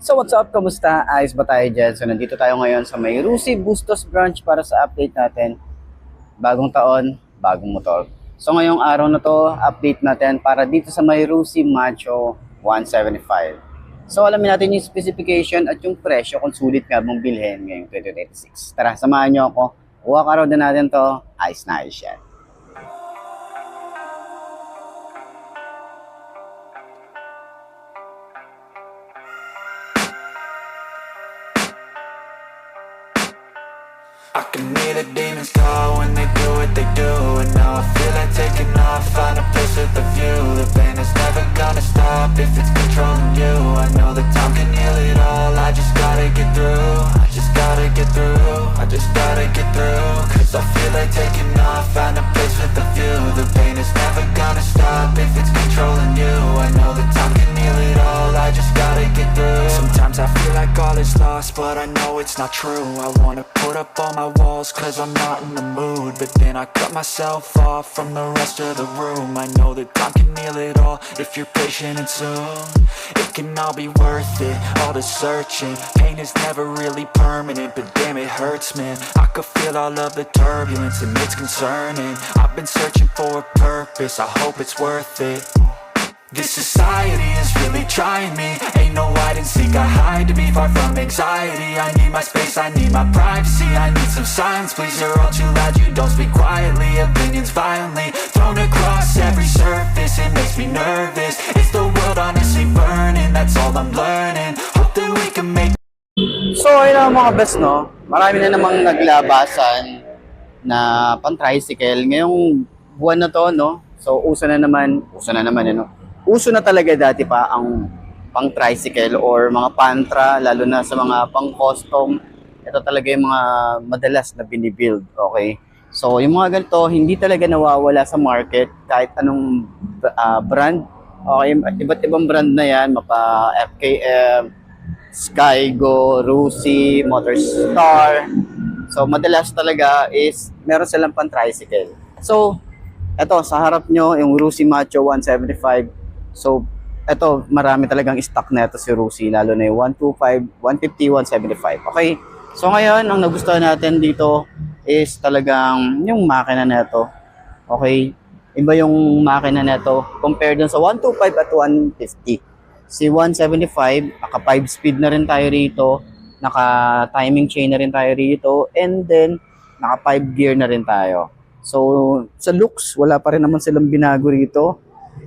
So what's up? Kamusta? Ayos ba tayo dyan? So nandito tayo ngayon sa may Rusi Bustos branch para sa update natin. Bagong taon, bagong motor. So ngayong araw na to, update natin para dito sa may Rusi Macho 175. So alamin natin yung specification at yung presyo kung sulit nga mong bilhin ngayong 2026. Tara, samahan nyo ako. Walk around na natin to. Ayos na ayos yan. I can hear the demons call when they do what they do. And now I feel like taking off, find a place with a view. The pain is never gonna stop if it's controlling you. I know that time can heal it all, I just gotta get through. I just gotta get through, I just gotta get through. Cause I feel like taking off, find a place with a view. The pain is never gonna stop if it's controlling you. I know that time can heal it all, I just gotta get through. Sometimes I feel like all is lost, but I know it's not true. I wanna put up all my walls cause I'm not in the mood, but then I cut myself off from the rest of the room. I know that time can heal it all if you're patient, and soon it can all be worth it, all the searching. Pain is never really permanent, but damn it hurts, man. I could feel all of the turbulence and it's concerning. I've been searching for a purpose, I hope it's worth it. This society is really trying me. Ain't no hide and seek, I hide to be far from anxiety. I need my space, I need my privacy. I need some silence, please, you're all too loud. You don't speak quietly, opinions violently thrown across every surface. It makes me nervous, it's the world honestly burning. That's all I'm learning, hope that we can make. So ayun mga best, no? Marami na namang naglabasan na pan-tricycle ngayong buwan na to, no? So uso na naman ano. Uso na talaga dati pa ang pang-tricycle or mga pantra, lalo na sa mga pang-custom. Ito talaga yung mga madalas na binibuild, okay? So yung mga ganito, hindi talaga nawawala sa market kahit anong brand. Okay, iba't ibang brand na yan, mapa FKM, Skygo, Rusi, Motorstar. So madalas talaga is meron silang pan-tricycle. So eto sa harap nyo yung Rusi Macho 175. So eto marami talagang stock na ito si Rusi, lalo na yung 125, 150, 175. Okay. So ngayon ang nagustuhan natin dito is talagang yung makina nito. Okay. Iba yung makina nito compared dun sa 125 at 150. Si 175, naka 5 speed na rin tayo rito, naka timing chain na rin tayo rito, and then naka 5 gear na rin tayo. So sa looks, wala pa rin naman silang binago rito.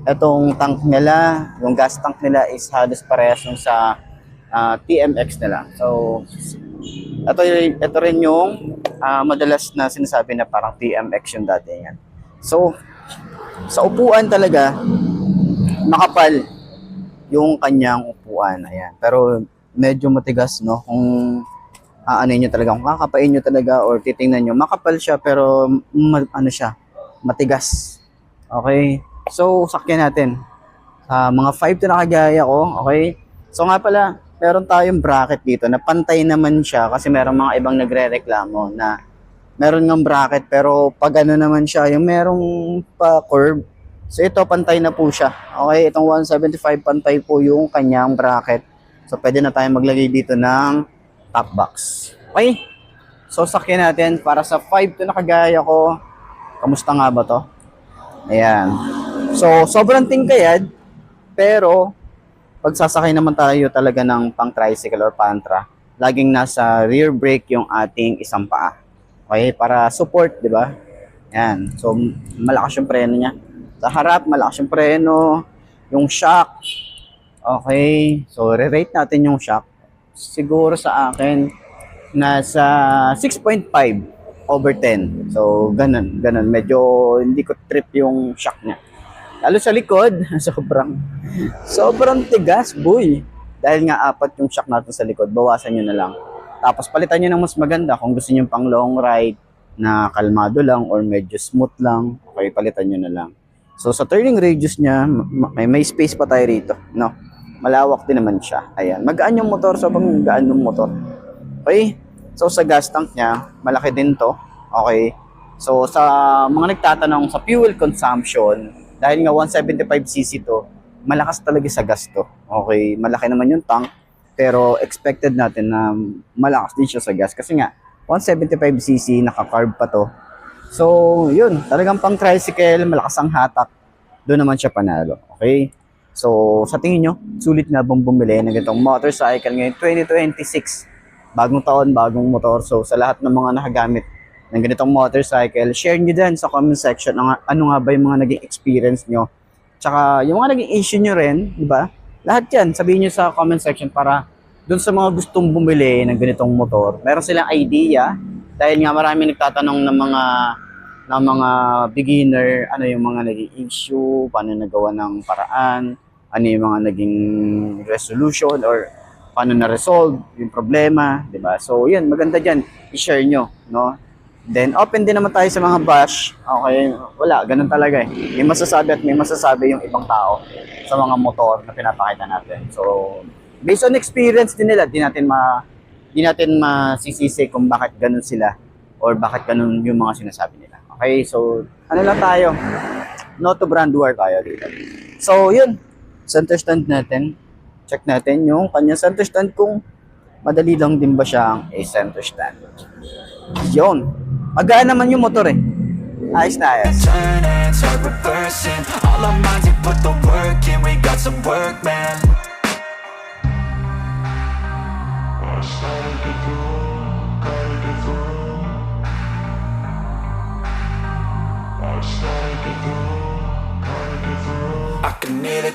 Etong tank nila, yung gas tank nila is halos parehas yung sa TMX nila. So ito rin yung madalas na sinasabi na parang TMX yung dati yan. So sa upuan talaga, makapal yung kanyang upuan, ayan. Pero medyo matigas, no? Kung ano nyo talaga, kung kakapain nyo talaga or titingnan nyo, makapal siya pero ano siya, matigas. Okay? So, sakyan natin. Mga 5 to nakagaya ko, okay? So nga pala, meron tayong bracket dito na pantay naman siya kasi meron mga ibang nagre-reklamo na meron ng bracket pero pag ano naman siya, yung merong pa curve. So ito pantay na po siya. Okay, itong 175 pantay po yung kanyang bracket. So pwede na tayo maglagay dito ng top box. Okay? So sakyan natin para sa 5 to nakagaya ko. Kamusta nga ba to? Ayan. So sobrang tingkayad pero pag sasakay naman tayo talaga ng pang tricycle or pantra, laging nasa rear brake yung ating isang paa. Okay, para support, 'di ba? Yan. So malakas yung preno niya. Sa harap, malakas yung preno, yung shock. Okay, so re-rate natin yung shock. Siguro sa akin nasa 6.5/10. So ganun. Medyo hindi ko trip yung shock niya. Lalo sa likod, sobrang tigas, boy. Dahil nga apat yung shock natin sa likod, bawasan nyo na lang. Tapos palitan nyo ng mas maganda kung gusto nyo pang long ride na kalmado lang or medyo smooth lang, okay, palitan nyo na lang. So sa turning radius niya, may space pa tayo rito, no? Malawak din naman siya. Ayan, magaan yung motor, sobrang gaan yung motor. Okay? So sa gas tank niya, malaki din to. Okay? So sa mga nagtatanong sa fuel consumption, dahil nga 175cc to, malakas talaga sa gas to. Okay, malaki naman yung tank. Pero expected natin na malakas din siya sa gas. Kasi nga, 175cc, naka-carb pa to. So, yun. Talagang pang tricycle, malakas ang hatak. Doon naman siya panalo. Okay? So, sa tingin nyo, sulit nga bang bumili ng ganitong motorcycle ngayon 2026? Bagong taon, bagong motor. So, sa lahat ng mga nakagamit ng ganitong motorcycle, share nyo din sa comment section ano nga ba yung mga naging experience nyo. Tsaka, yung mga naging issue nyo rin, di ba? Lahat yan, sabihin nyo sa comment section para doon sa mga gustong bumili ng ganitong motor, meron silang idea. Dahil nga marami nagtatanong ng mga beginner, ano yung mga naging issue, paano nagawa ng paraan, ano yung mga naging resolution or paano na-resolve yung problema, di ba? So, yun, maganda dyan, i-share nyo, no? Then, open din naman tayo sa mga bash. Okay, wala, ganun talaga eh. May masasabi at may masasabi yung ibang tao sa mga motor na pinapakita natin. So, based on experience din nila, di natin masisisi kung bakit ganun sila or bakit ganun yung mga sinasabi nila. Okay, so, ano lang tayo? No to brand war tayo dito. So, yun, center stand natin. Check natin yung kanyang center stand kung madali lang din ba siyang center stand. Yun. Magaan naman yung motor eh. Ayos na ayos. Turning, start reversing. All our minds, we put the work in. We got some work, man. I can hear the